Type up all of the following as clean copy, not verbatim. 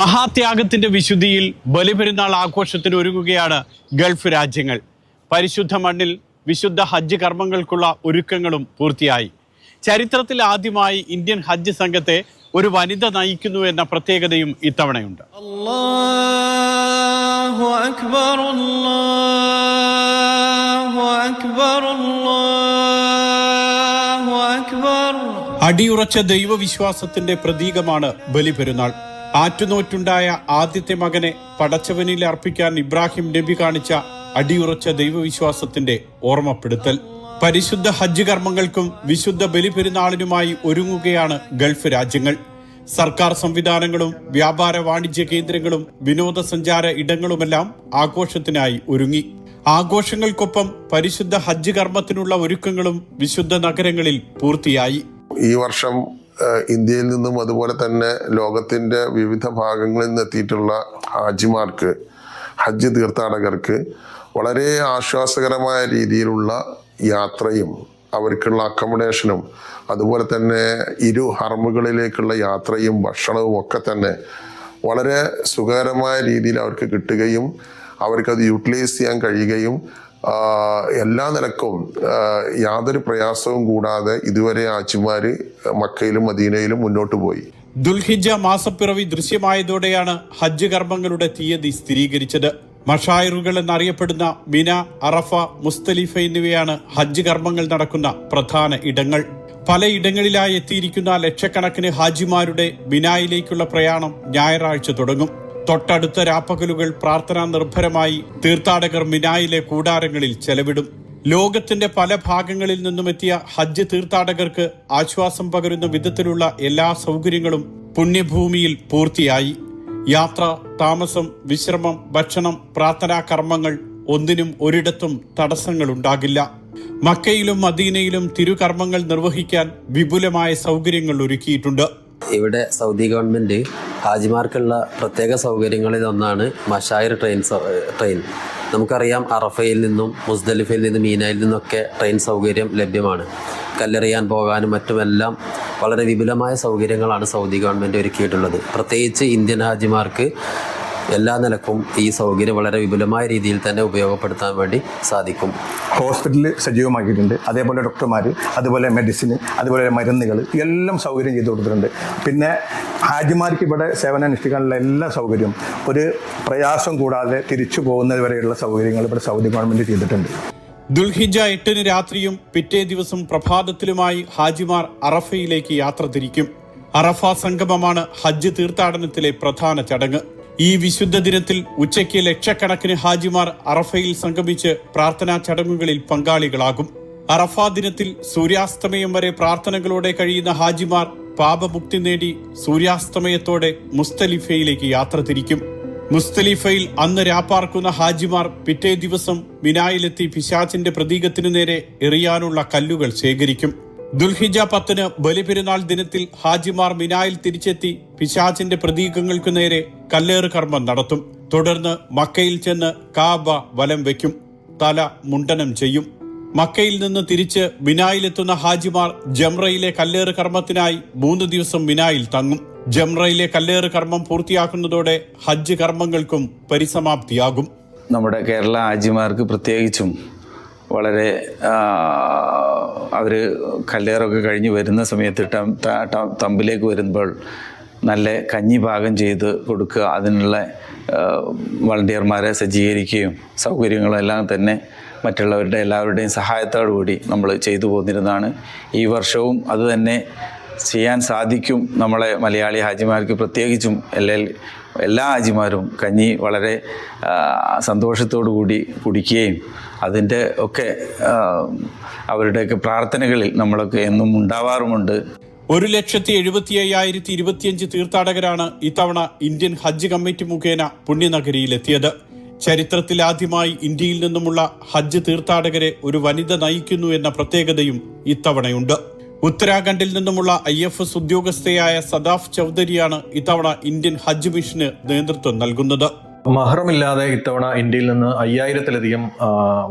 മഹാത്യാഗത്തിന്റെ വിശുദ്ധിയിൽ ബലിപെരുന്നാൾ ആഘോഷത്തിന് ഒരുങ്ങുകയാണ് ഗൾഫ് രാജ്യങ്ങൾ. പരിശുദ്ധ മണ്ണിൽ വിശുദ്ധ ഹജ്ജ് കർമ്മങ്ങൾക്കുള്ള ഒരുക്കങ്ങളും പൂർത്തിയായി. ചരിത്രത്തിൽ ആദ്യമായി ഇന്ത്യൻ ഹജ്ജ് സംഘത്തെ ഒരു വനിത നയിക്കുന്നു എന്ന പ്രത്യേകതയും ഇത്തവണയുണ്ട്. അല്ലാഹു അക്ബർ, അല്ലാഹു അക്ബർ, അല്ലാഹു അക്ബർ. അടിയുറച്ച ദൈവവിശ്വാസത്തിന്റെ പ്രതീകമാണ് ബലിപെരുന്നാൾ. ആറ്റുനോറ്റുണ്ടായ ആദ്യത്തെ മകനെ പടച്ചവനിൽ അർപ്പിക്കാൻ ഇബ്രാഹിം നബി കാണിച്ച അടിയുറച്ച ദൈവവിശ്വാസത്തിന്റെ ഓർമ്മപ്പെടുത്തൽ. പരിശുദ്ധ ഹജ്ജ് കർമ്മങ്ങൾക്കും വിശുദ്ധ ബലിപെരുന്നാളിനുമായി ഒരുങ്ങുകയാണ് ഗൾഫ് രാജ്യങ്ങൾ. സർക്കാർ സംവിധാനങ്ങളും വ്യാപാര വാണിജ്യ കേന്ദ്രങ്ങളും വിനോദസഞ്ചാര ഇടങ്ങളുമെല്ലാം ആഘോഷത്തിനായി ഒരുങ്ങി. ആഘോഷങ്ങൾക്കൊപ്പം പരിശുദ്ധ ഹജ്ജ് കർമ്മത്തിനുള്ള ഒരുക്കങ്ങളും വിശുദ്ധ നഗരങ്ങളിൽ പൂർത്തിയായി. ഈ വർഷം ഇന്ത്യയിൽ നിന്നും അതുപോലെ തന്നെ ലോകത്തിൻ്റെ വിവിധ ഭാഗങ്ങളിൽ നിന്ന് എത്തിയിട്ടുള്ള ഹാജിമാർക്ക്, ഹജ്ജ് തീർത്ഥാടകർക്ക് വളരെ ആശ്വാസകരമായ രീതിയിലുള്ള യാത്രയും അവർക്കുള്ള അക്കോമഡേഷനും അതുപോലെ തന്നെ ഇരു ഹറമുകളിലേക്കുള്ള യാത്രയും ഭക്ഷണവും ഒക്കെ തന്നെ വളരെ സുഖകരമായ രീതിയിൽ അവർക്ക് കിട്ടുകയും അവർക്കത് യൂട്ടിലൈസ് ചെയ്യാൻ കഴിയുകയും എല്ലാ നിലക്കും യാതൊരു പ്രയാസവും കൂടാതെ ഇതുവരെ ഹാജിമാര് മക്കയിലും മദീനയിലും മുന്നോട്ട് പോയി. ദുൽഹിജ്ജ മാസപ്പിറവി ദൃശ്യമായതോടെയാണ് ഹജ്ജ് കർമ്മങ്ങളുടെ തീയതി സ്ഥിരീകരിച്ചത്. മഷായിറുകൾ എന്നറിയപ്പെടുന്ന മിന, അറഫ, മുസ്തലിഫ എന്നിവയാണ് ഹജ്ജ് കർമ്മങ്ങൾ നടക്കുന്ന പ്രധാന ഇടങ്ങൾ. പലയിടങ്ങളിലായി എത്തിയിരിക്കുന്ന ലക്ഷക്കണക്കിന് ഹാജിമാരുടെ മിനായിലേക്കുള്ള പ്രയാണം ഞായറാഴ്ച തുടങ്ങും. തൊട്ടടുത്ത രാപ്പകലുകൾ പ്രാർത്ഥനാ നിർഭരമായി തീർത്ഥാടകർ മിനായിലെ കൂടാരങ്ങളിൽ ചെലവിടും. ലോകത്തിന്റെ പല ഭാഗങ്ങളിൽ നിന്നും എത്തിയ ഹജ്ജ് തീർത്ഥാടകർക്ക് ആശ്വാസം പകരുന്ന വിധത്തിലുള്ള എല്ലാ സൗകര്യങ്ങളും പുണ്യഭൂമിയിൽ പൂർത്തിയായി. യാത്ര, താമസം, വിശ്രമം, ഭക്ഷണം, പ്രാർത്ഥനാ കർമ്മങ്ങൾ ഒന്നിനും ഒരിടത്തും തടസ്സങ്ങൾ ഉണ്ടാകില്ല. മക്കയിലും മദീനയിലും തിരുകർമ്മങ്ങൾ നിർവഹിക്കാൻ വിപുലമായ സൗകര്യങ്ങൾ ഒരുക്കിയിട്ടുണ്ട്. ഇവിടെ സൗദി ഗവൺമെൻറ് ഹാജിമാർക്കുള്ള പ്രത്യേക സൗകര്യങ്ങളിൽ ഒന്നാണ് മഷായിർ ട്രെയിൻ. നമുക്കറിയാം, അറഫയിൽ നിന്നും മുസ്ദലിഫയിൽ നിന്നും മീനയിൽ നിന്നൊക്കെ ട്രെയിൻ സൗകര്യം ലഭ്യമാണ്. കല്ലെറിയാൻ പോകാനും മറ്റുമെല്ലാം വളരെ വിപുലമായ സൗകര്യങ്ങളാണ് സൗദി ഗവൺമെൻറ് ഒരുക്കിയിട്ടുള്ളത്. പ്രത്യേകിച്ച് ഇന്ത്യൻ ഹാജിമാർക്ക് എല്ലാ നിലക്കും ഈ സൗകര്യം വളരെ വിപുലമായ രീതിയിൽ തന്നെ ഉപയോഗപ്പെടുത്താൻ വേണ്ടി സാധിക്കും. ഹോസ്പിറ്റൽ സജീവമാക്കിയിട്ടുണ്ട്. അതേപോലെ ഡോക്ടർമാർ, അതുപോലെ മെഡിസിൻ, അതുപോലെ മരുന്നുകൾ എല്ലാം സൗകര്യം ചെയ്തു കൊടുത്തിട്ടുണ്ട്. പിന്നെ ഹാജിമാർക്ക് ഇവിടെ സേവനം അനുഷ്ഠിക്കാനുള്ള എല്ലാ സൗകര്യവും ഒരു പ്രയാസം കൂടാതെ തിരിച്ചു പോകുന്നത് വരെയുള്ള സൗകര്യങ്ങൾ ഇവിടെ സൗദി ഗവൺമെൻറ് ചെയ്തിട്ടുണ്ട്. ദുൽഹിജ്ജ 8 രാത്രിയും പിറ്റേ ദിവസം പ്രഭാതത്തിലുമായി ഹാജിമാർ അറഫയിലേക്ക് യാത്ര തിരിക്കും. അറഫ സംഗമമാണ് ഹജ്ജ് തീർത്ഥാടനത്തിലെ പ്രധാന ചടങ്ങ്. ഈ വിശുദ്ധ ദിനത്തിൽ ഉച്ചയ്ക്ക് ലക്ഷക്കണക്കിന് ഹാജിമാർ അറഫയിൽ സംഗമിച്ച് പ്രാർത്ഥനാ ചടങ്ങുകളിൽ പങ്കാളികളാകും. അറഫ ദിനത്തിൽ സൂര്യാസ്തമയം വരെ പ്രാർത്ഥനകളോടെ കഴിയുന്ന ഹാജിമാർ പാപമുക്തി നേടി സൂര്യാസ്തമയത്തോടെ മുസ്തലിഫയിലേക്ക് യാത്ര തിരിക്കും. മുസ്തലിഫയിൽ അന്ന് രാപ്പാർക്കുന്ന ഹാജിമാർ പിറ്റേ ദിവസം മിനായിലെത്തി പിശാചിന്റെ പ്രതീകത്തിനു നേരെ എറിയാനുള്ള കല്ലുകൾ ശേഖരിക്കും. ദുൽഹിജ്ജ 10 ബലിപെരുന്നാൾ ദിനത്തിൽ ഹാജിമാർ മിനായിൽ തിരിച്ചെത്തി പിശാചിന്റെ പ്രതീകങ്ങൾക്കു നേരെ കല്ലേറ് കർമ്മം നടത്തും. തുടർന്ന് മക്കയിൽ ചെന്ന് കാബ വലം വയ്ക്കും, തല മുണ്ടനം ചെയ്യും. മക്കയിൽ നിന്ന് തിരിച്ച് മിനായിലെത്തുന്ന ഹാജിമാർ ജംറയിലെ കല്ലേറ് കർമ്മത്തിനായി 3 ദിവസം മിനായിൽ തങ്ങും. ജംറയിലെ കല്ലേറ് കർമ്മം പൂർത്തിയാക്കുന്നതോടെ ഹജ്ജ് കർമ്മങ്ങൾക്കും പരിസമാപ്തിയാകും. നമ്മുടെ കേരള ഹാജിമാർക്ക് പ്രത്യേകിച്ചും വളരെ അവർ കല്ലേറൊക്കെ കഴിഞ്ഞ് വരുന്ന സമയത്ത് തമ്പിലേക്ക് വരുമ്പോൾ നല്ല കഞ്ഞി പാകം ചെയ്ത് കൊടുക്കുക, അതിനുള്ള വളണ്ടിയർമാരെ സജ്ജീകരിക്കുകയും സൗകര്യങ്ങളെല്ലാം തന്നെ മറ്റുള്ളവരുടെ എല്ലാവരുടെയും സഹായത്തോടു കൂടി നമ്മൾ ചെയ്തു പോന്നിരുന്നതാണ്. ഈ വർഷവും അത് തന്നെ ചെയ്യാൻ സാധിക്കും. നമ്മളെ മലയാളി ഹാജിമാർക്ക് പ്രത്യേകിച്ചും എല്ലാ ഹാജിമാരും കഞ്ഞി വളരെ സന്തോഷത്തോടു കൂടി കുടിക്കുകയും അതിൻ്റെ ഒക്കെ അവരുടെയൊക്കെ പ്രാർത്ഥനകളിൽ നമ്മളൊക്കെ എന്നും ഉണ്ടാവാറുമുണ്ട്. 1,75,025 തീർത്ഥാടകരാണ് ഇത്തവണ ഇന്ത്യൻ ഹജ്ജ് കമ്മിറ്റി മുഖേന പുണ്യനഗരിയിലെത്തിയത്. ചരിത്രത്തിലാദ്യമായി ഇന്ത്യയിൽ നിന്നുമുള്ള ഹജ്ജ് തീർത്ഥാടകരെ ഒരു വനിത നയിക്കുന്നു എന്ന പ്രത്യേകതയും ഇത്തവണയുണ്ട്. ഉത്തരാഖണ്ഡിൽ നിന്നുമുള്ള IFS ഉദ്യോഗസ്ഥയായ സദാഫ് ചൗധരിയാണ് ഇത്തവണ ഇന്ത്യൻ ഹജ്ജ് മിഷന് നേതൃത്വം നൽകുന്നത്. മഹ്റമില്ലാതെ ഇത്തവണ ഇന്ത്യയിൽ നിന്ന് 5000-ത്തിലധികം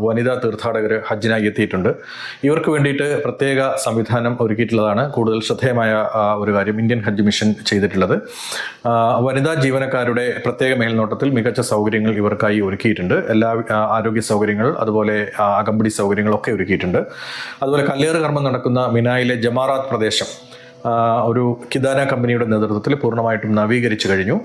വനിതാ തീർത്ഥാടകർ ഹജ്ജിനായി എത്തിയിട്ടുണ്ട്. ഇവർക്ക് വേണ്ടിയിട്ട് പ്രത്യേക സംവിധാനം ഒരുക്കിയിട്ടുള്ളതാണ് കൂടുതൽ ശ്രദ്ധേയമായ ഒരു കാര്യം ഇന്ത്യൻ ഹജ്ജ് മിഷൻ ചെയ്തിട്ടുള്ളത്. വനിതാ ജീവനക്കാരുടെ പ്രത്യേക മേൽനോട്ടത്തിൽ മികച്ച സൗകര്യങ്ങൾ ഇവർക്കായി ഒരുക്കിയിട്ടുണ്ട്. എല്ലാ ആരോഗ്യ സൗകര്യങ്ങൾ അതുപോലെ അകമ്പടി സൗകര്യങ്ങളൊക്കെ ഒരുക്കിയിട്ടുണ്ട്. അതുപോലെ കല്ലേറ് കർമ്മം നടക്കുന്ന മിനായിലെ ജമാറാത്ത് പ്രദേശം ഒരു കിദാന കമ്പനിയുടെ നേതൃത്വത്തിൽ പൂർണ്ണമായിട്ടും നവീകരിച്ചു കഴിഞ്ഞു.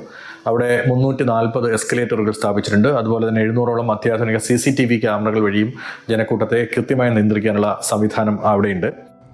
അവിടെ 340 എസ്കലേറ്ററുകൾ സ്ഥാപിച്ചിട്ടുണ്ട്. അതുപോലെ തന്നെ 700ഓളം അത്യാധുനിക CCTV ക്യാമറകൾ വഴിയും ജനക്കൂട്ടത്തെ കൃത്യമായി നിയന്ത്രിക്കാനുള്ള സംവിധാനം അവിടെയുണ്ട്.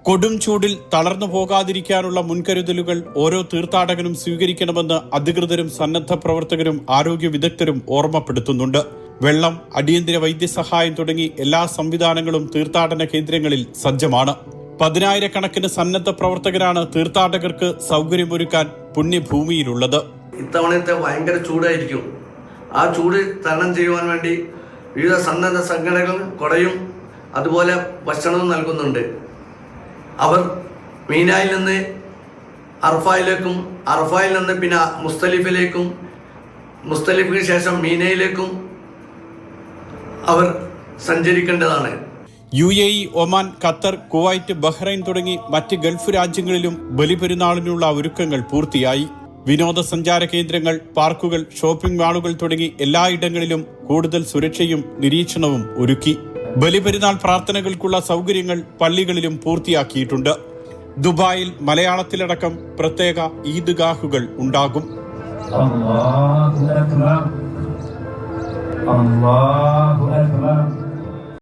കൊടും ചൂടിൽ തളർന്നു പോകാതിരിക്കാനുള്ള മുൻകരുതലുകൾ ഓരോ തീർത്ഥാടകനും സ്വീകരിക്കണമെന്ന് അധികൃതരും സന്നദ്ധ പ്രവർത്തകരും ആരോഗ്യ വിദഗ്ധരും ഓർമ്മപ്പെടുത്തുന്നുണ്ട്. വെള്ളം, അടിയന്തര വൈദ്യസഹായം തുടങ്ങി എല്ലാ സംവിധാനങ്ങളും തീർത്ഥാടന കേന്ദ്രങ്ങളിൽ സജ്ജമാണ്. 10,000-കണക്കിന് സന്നദ്ധ പ്രവർത്തകരാണ് തീർത്ഥാടകർക്ക് സൗകര്യമൊരുക്കാൻ പുണ്യഭൂമിയിലുള്ളത്. ഇത്തവണത്തെ ഭയങ്കര ചൂടായിരിക്കും. ആ ചൂട് തരണം ചെയ്യുവാൻ വേണ്ടി വിവിധ സന്നദ്ധ സംഘടനകൾ കൊടയും അതുപോലെ ഭക്ഷണവും നൽകുന്നുണ്ട്. അവർ മീനായിൽ നിന്ന് അറഫയിലേക്കും അറഫയിൽ നിന്ന് പിന്നെ മുസ്തലിഫിലേക്കും മുസ്തലിഫിന് ശേഷം മീനയിലേക്കും അവർ സഞ്ചരിക്കേണ്ടതാണ്. UAE, Oman, Qatar, Kuwait, Bahrain തുടങ്ങി മറ്റ് ഗൾഫ് രാജ്യങ്ങളിലും ബലിപെരുന്നാളിനുള്ള ഒരുക്കങ്ങൾ പൂർത്തിയായി. വിനോദസഞ്ചാര കേന്ദ്രങ്ങൾ, പാർക്കുകൾ, ഷോപ്പിംഗ് മാളുകൾ തുടങ്ങി എല്ലായിടങ്ങളിലും കൂടുതൽ സുരക്ഷയും നിരീക്ഷണവും ഒരുക്കി. ബലിപെരുന്നാൾ പ്രാർത്ഥനകൾക്കുള്ള സൗകര്യങ്ങൾ പള്ളികളിലും പൂർത്തിയാക്കിയിട്ടുണ്ട്. ദുബായിൽ മലയാളത്തിലടക്കം പ്രത്യേക ഈദ്ഗാഹുകൾ ഉണ്ടാകും. അല്ലാഹു അക്ബർ.